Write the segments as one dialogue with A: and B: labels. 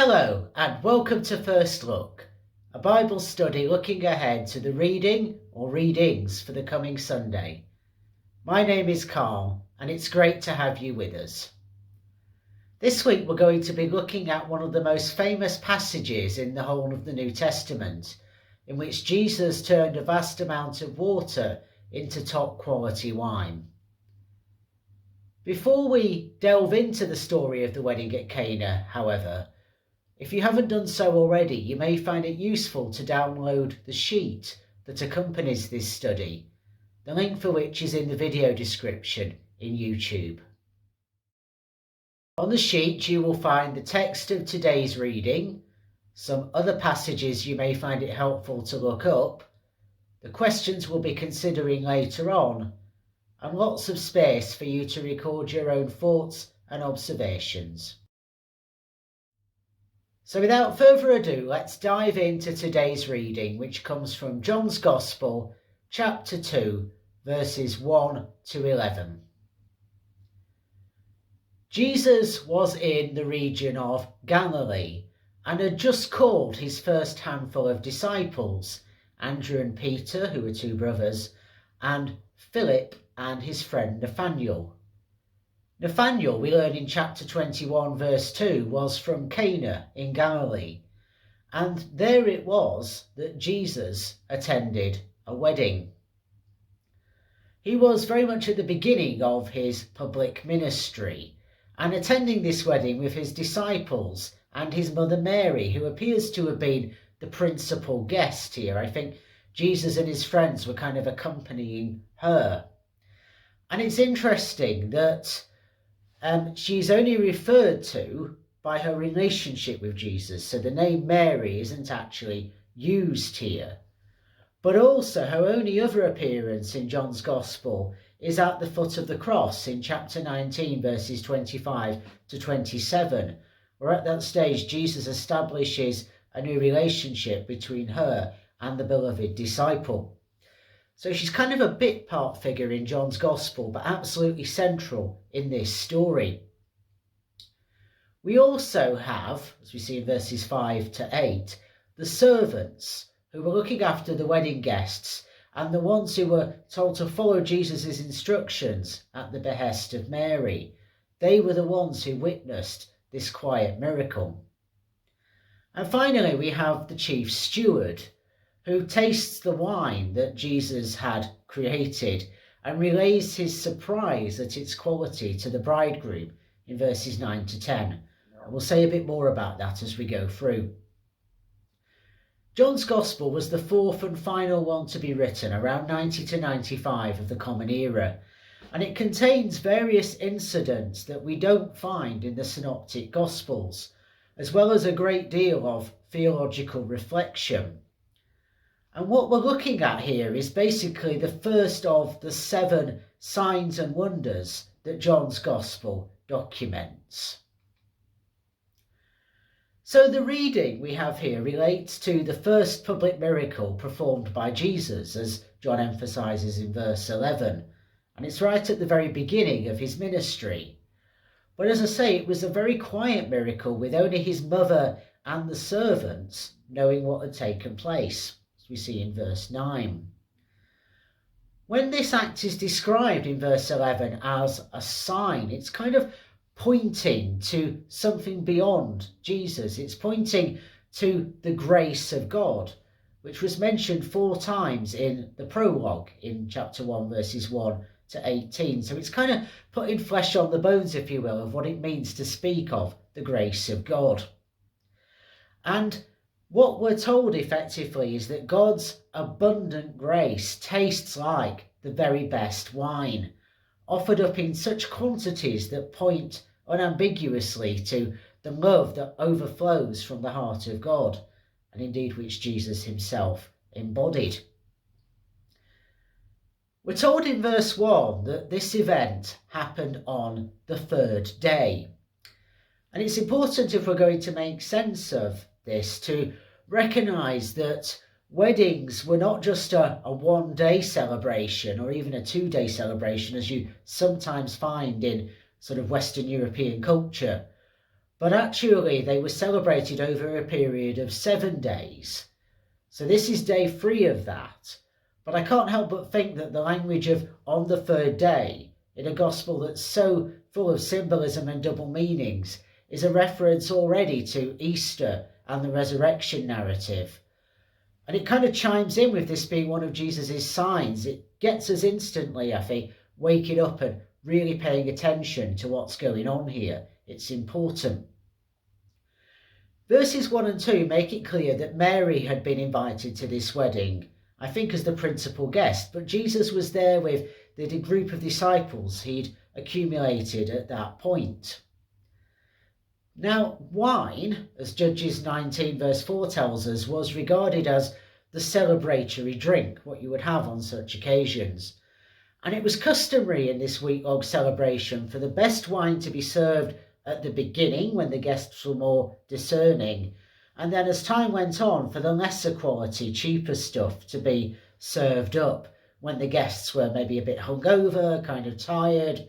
A: Hello and welcome to First Look, a Bible study looking ahead to the reading or readings for the coming Sunday. My name is Carl and it's great to have you with us. This week we're going to be looking at one of the most famous passages in the whole of the New Testament, in which Jesus turned a vast amount of water into top quality wine. Before we delve into the story of the wedding at Cana, however, if you haven't done so already, you may find it useful to download the sheet that accompanies this study, the link for which is in the video description in YouTube. On the sheet you will find the text of today's reading, some other passages you may find it helpful to look up, the questions we'll be considering later on, and lots of space for you to record your own thoughts and observations. So without further ado, let's dive into today's reading, which comes from John's Gospel, chapter 2, verses 1 to 11. Jesus was in the region of Galilee and had just called his first handful of disciples, Andrew and Peter, who were two brothers, and Philip and his friend Nathanael. Nathanael, we learn in chapter 21 verse 2, was from Cana in Galilee, and there it was that Jesus attended a wedding. He was very much at the beginning of his public ministry, and attending this wedding with his disciples and his mother Mary, who appears to have been the principal guest here. I think Jesus and his friends were kind of accompanying her. And it's interesting that she's only referred to by her relationship with Jesus, so the name Mary isn't actually used here. But also her only other appearance in John's Gospel is at the foot of the cross in chapter 19 verses 25 to 27, where at that stage Jesus establishes a new relationship between her and the beloved disciple. So she's kind of a bit part figure in John's Gospel, but absolutely central in this story. We also have, as we see in verses 5 to 8, the servants who were looking after the wedding guests and the ones who were told to follow Jesus' instructions at the behest of Mary. They were the ones who witnessed this quiet miracle. And finally, we have the chief steward, who tastes the wine that Jesus had created and relays his surprise at its quality to the bridegroom in verses 9 to 10. And we'll say a bit more about that as we go through. John's Gospel was the fourth and final one to be written around 90 to 95 of the Common Era, and it contains various incidents that we don't find in the Synoptic Gospels, as well as a great deal of theological reflection. And what we're looking at here is basically the first of the 7 signs and wonders that John's Gospel documents. So the reading we have here relates to the first public miracle performed by Jesus, as John emphasises in verse 11, and it's right at the very beginning of his ministry. But as I say, it was a very quiet miracle with only his mother and the servants knowing what had taken place, we see in verse 9. When this act is described in verse 11 as a sign, it's kind of pointing to something beyond Jesus. It's pointing to the grace of God, which was mentioned 4 times in the prologue in chapter 1 verses 1 to 18. So it's kind of putting flesh on the bones, if you will, of what it means to speak of the grace of God. And what we're told effectively is that God's abundant grace tastes like the very best wine, offered up in such quantities that point unambiguously to the love that overflows from the heart of God, and indeed which Jesus himself embodied. We're told in verse 1 that this event happened on the 3rd day. And it's important, if we're going to make sense of this, to recognise that weddings were not just a one-day celebration or even a 2-day celebration, as you sometimes find in sort of Western European culture, but actually they were celebrated over a period of 7 days. So this is day 3 of that. But I can't help but think that the language of on the 3rd day in a gospel that's so full of symbolism and double meanings is a reference already to Easter and the resurrection narrative. And it kind of chimes in with this being one of Jesus's signs. It gets us instantly, I think, waking up and really paying attention to what's going on here. It's important. Verses 1 and 2 make it clear that Mary had been invited to this wedding, I think as the principal guest, but Jesus was there with the group of disciples he'd accumulated at that point. Now, wine, as Judges 19 verse 4 tells us, was regarded as the celebratory drink, what you would have on such occasions. And it was customary in this week-long celebration for the best wine to be served at the beginning when the guests were more discerning, and then as time went on for the lesser quality, cheaper stuff to be served up when the guests were maybe a bit hungover, kind of tired.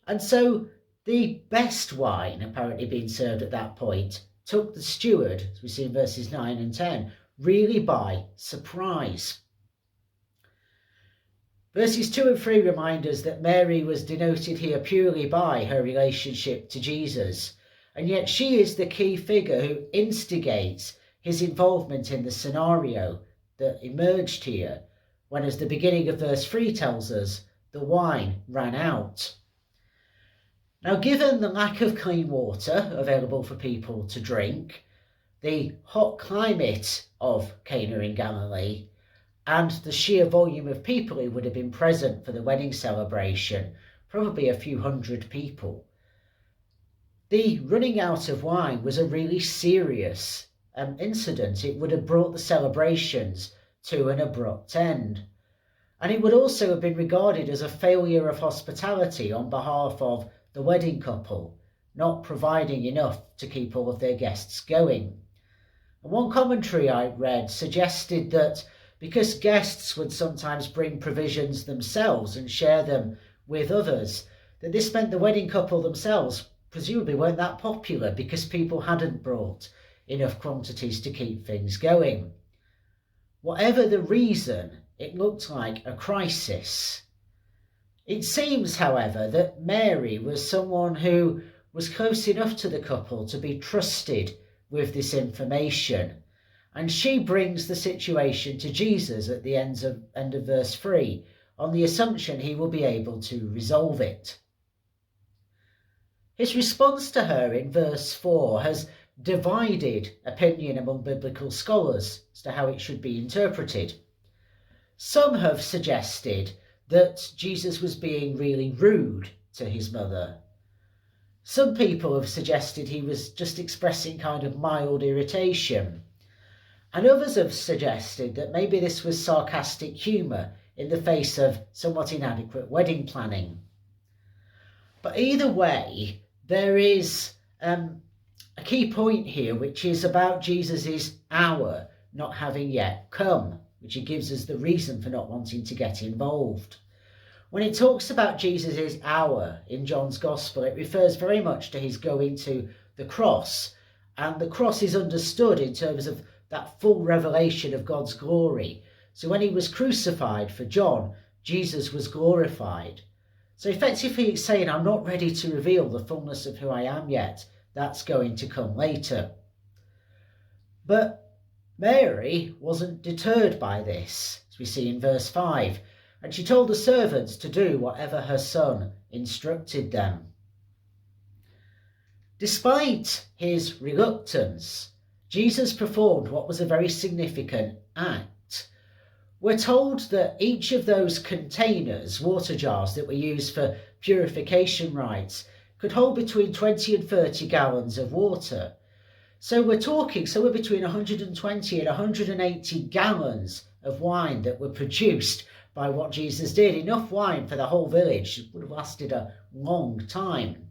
A: And so the best wine, apparently being served at that point, took the steward, as we see in verses 9 and 10, really by surprise. Verses 2 and 3 remind us that Mary was denoted here purely by her relationship to Jesus, and yet she is the key figure who instigates his involvement in the scenario that emerged here, when, as the beginning of verse 3 tells us, the wine ran out. Now, given the lack of clean water available for people to drink, the hot climate of Cana in Galilee, and the sheer volume of people who would have been present for the wedding celebration, probably a few hundred people, the running out of wine was a really serious incident. It would have brought the celebrations to an abrupt end. And it would also have been regarded as a failure of hospitality on behalf of the wedding couple, not providing enough to keep all of their guests going. And one commentary I read suggested that because guests would sometimes bring provisions themselves and share them with others, that this meant the wedding couple themselves presumably weren't that popular because people hadn't brought enough quantities to keep things going. Whatever the reason, it looked like a crisis. It seems, however, that Mary was someone who was close enough to the couple to be trusted with this information, and she brings the situation to Jesus at the end of verse 3 on the assumption he will be able to resolve it. His response to her in verse 4 has divided opinion among biblical scholars as to how it should be interpreted. Some have suggested that Jesus was being really rude to his mother. Some people have suggested he was just expressing kind of mild irritation. And others have suggested that maybe this was sarcastic humour in the face of somewhat inadequate wedding planning. But either way, there is a key point here, which is about Jesus' hour not having yet come, which he gives us the reason for not wanting to get involved. When it talks about Jesus' hour in John's Gospel, it refers very much to his going to the cross, and the cross is understood in terms of that full revelation of God's glory. So when he was crucified for John, Jesus was glorified. So effectively it's saying, I'm not ready to reveal the fullness of who I am yet. That's going to come later. But Mary wasn't deterred by this, as we see in verse 5, and she told the servants to do whatever her son instructed them. Despite his reluctance, Jesus performed what was a very significant act. We're told that each of those containers, water jars that were used for purification rites, could hold between 20 and 30 gallons of water. So we're talking somewhere between 120 and 180 gallons of wine that were produced by what Jesus did. Enough wine for the whole village. It would have lasted a long time.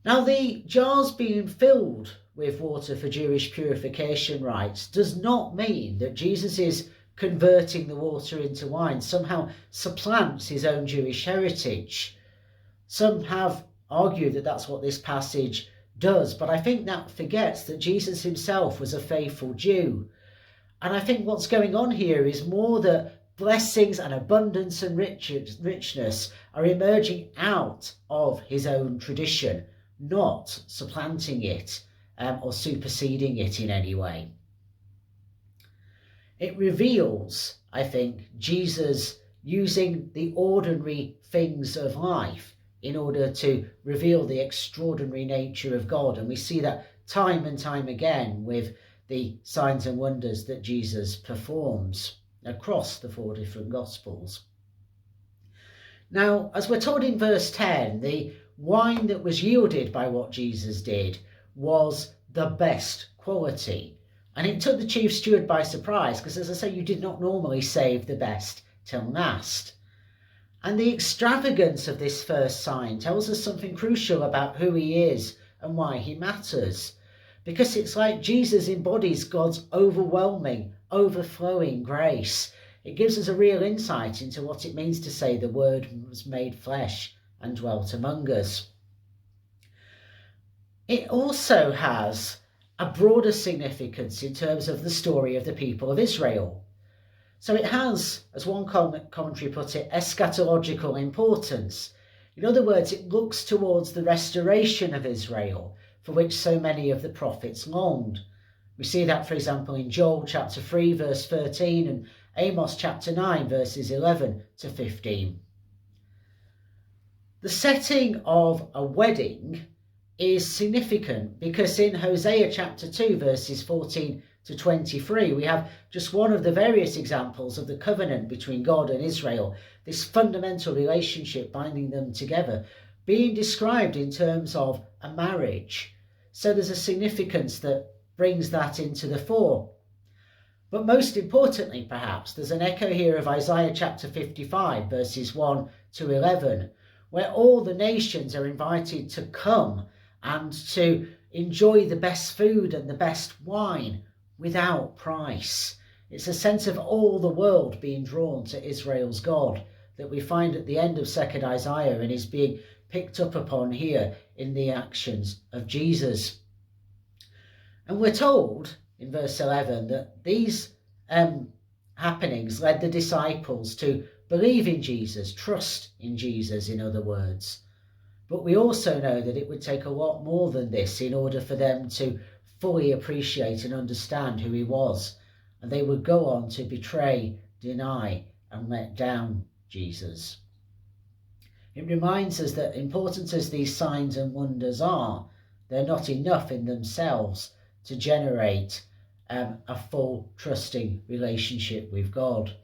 A: Now, the jars being filled with water for Jewish purification rites does not mean that Jesus is converting the water into wine somehow supplants his own Jewish heritage. Some have argued that that's what this passage does, but I think that forgets that Jesus himself was a faithful Jew. And I think what's going on here is more that blessings and abundance and richness are emerging out of his own tradition, not supplanting it or superseding it in any way. It reveals, I think, Jesus using the ordinary things of life in order to reveal the extraordinary nature of God. And we see that time and time again with the signs and wonders that Jesus performs across the 4 different Gospels. Now, as we're told in verse 10, the wine that was yielded by what Jesus did was the best quality. And it took the chief steward by surprise because, as I say, you did not normally save the best till last. And the extravagance of this first sign tells us something crucial about who he is and why he matters. Because it's like Jesus embodies God's overwhelming, overflowing grace. It gives us a real insight into what it means to say the Word was made flesh and dwelt among us. It also has a broader significance in terms of the story of the people of Israel. So it has, as one commentary put it, eschatological importance. In other words, it looks towards the restoration of Israel, for which so many of the prophets longed. We see that, for example, in Joel chapter 3, verse 13, and Amos chapter 9, verses 11 to 15. The setting of a wedding is significant because in Hosea chapter 2, verses 14 to 23, we have just one of the various examples of the covenant between God and Israel, this fundamental relationship binding them together, being described in terms of a marriage. So there's a significance that brings that into the fore. But most importantly, perhaps, there's an echo here of Isaiah chapter 55, verses 1 to 11, where all the nations are invited to come and to enjoy the best food and the best wine without price. It's a sense of all the world being drawn to Israel's God that we find at the end of 2nd Isaiah and is being picked up upon here in the actions of Jesus. And we're told in verse 11 that these happenings led the disciples to believe in Jesus, trust in Jesus, in other words. But we also know that it would take a lot more than this in order for them to fully appreciate and understand who he was. And they would go on to betray, deny, and let down Jesus. It reminds us that important as these signs and wonders are, they're not enough in themselves to generate a full trusting relationship with God.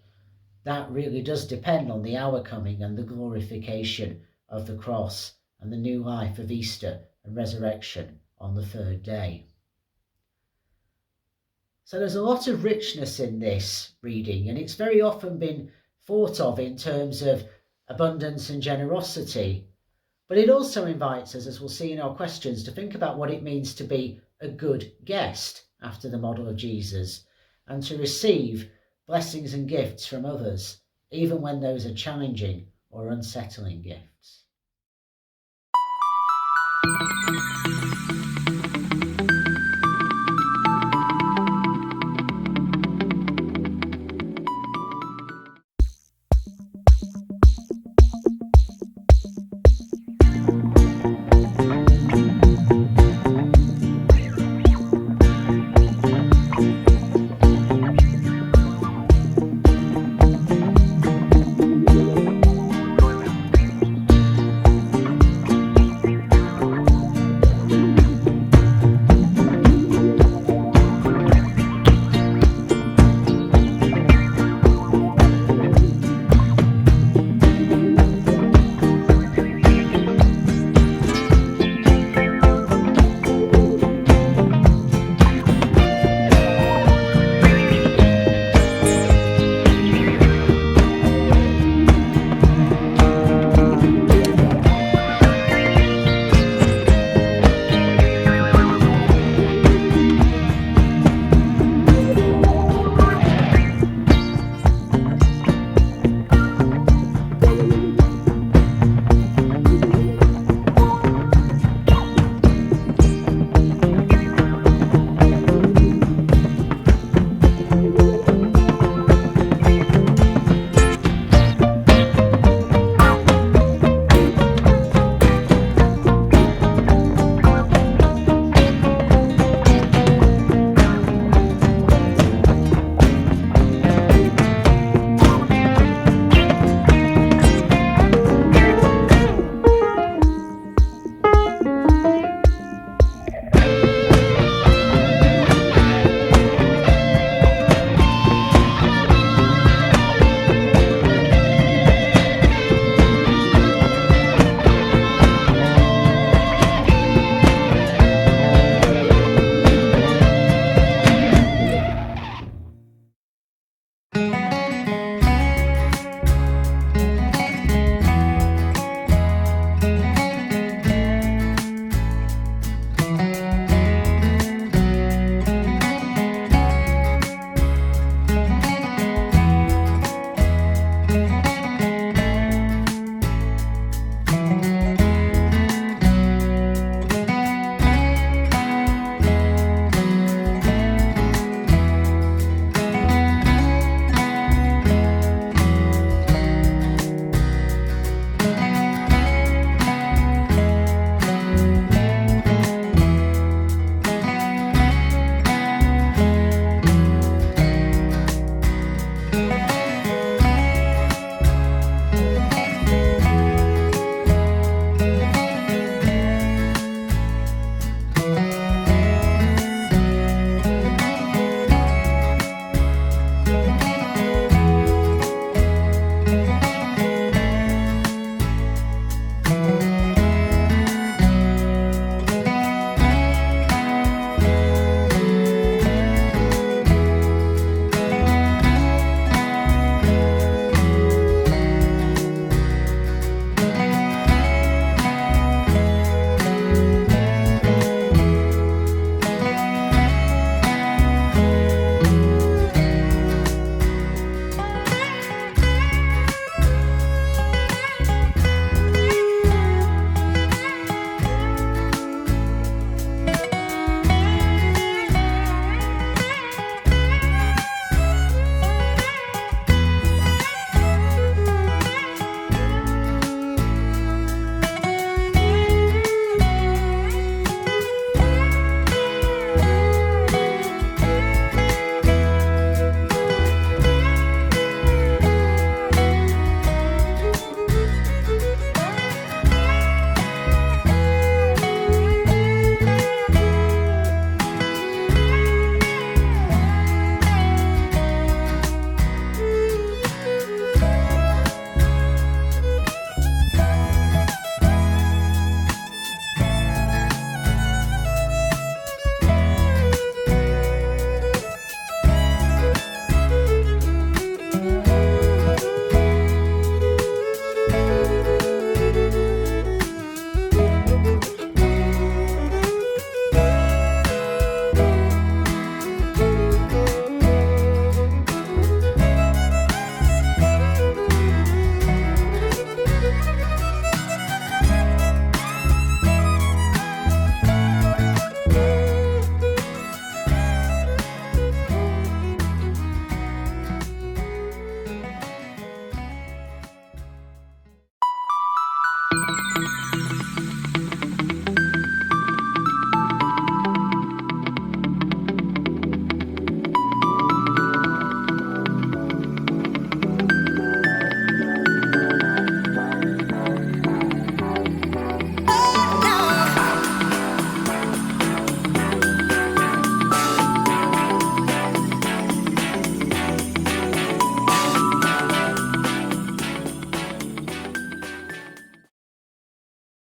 A: That really does depend on the hour coming and the glorification of the cross and the new life of Easter and resurrection on the third day. So there's a lot of richness in this reading, and it's very often been thought of in terms of abundance and generosity. But it also invites us, as we'll see in our questions, to think about what it means to be a good guest after the model of Jesus and to receive blessings and gifts from others, even when those are challenging or unsettling gifts.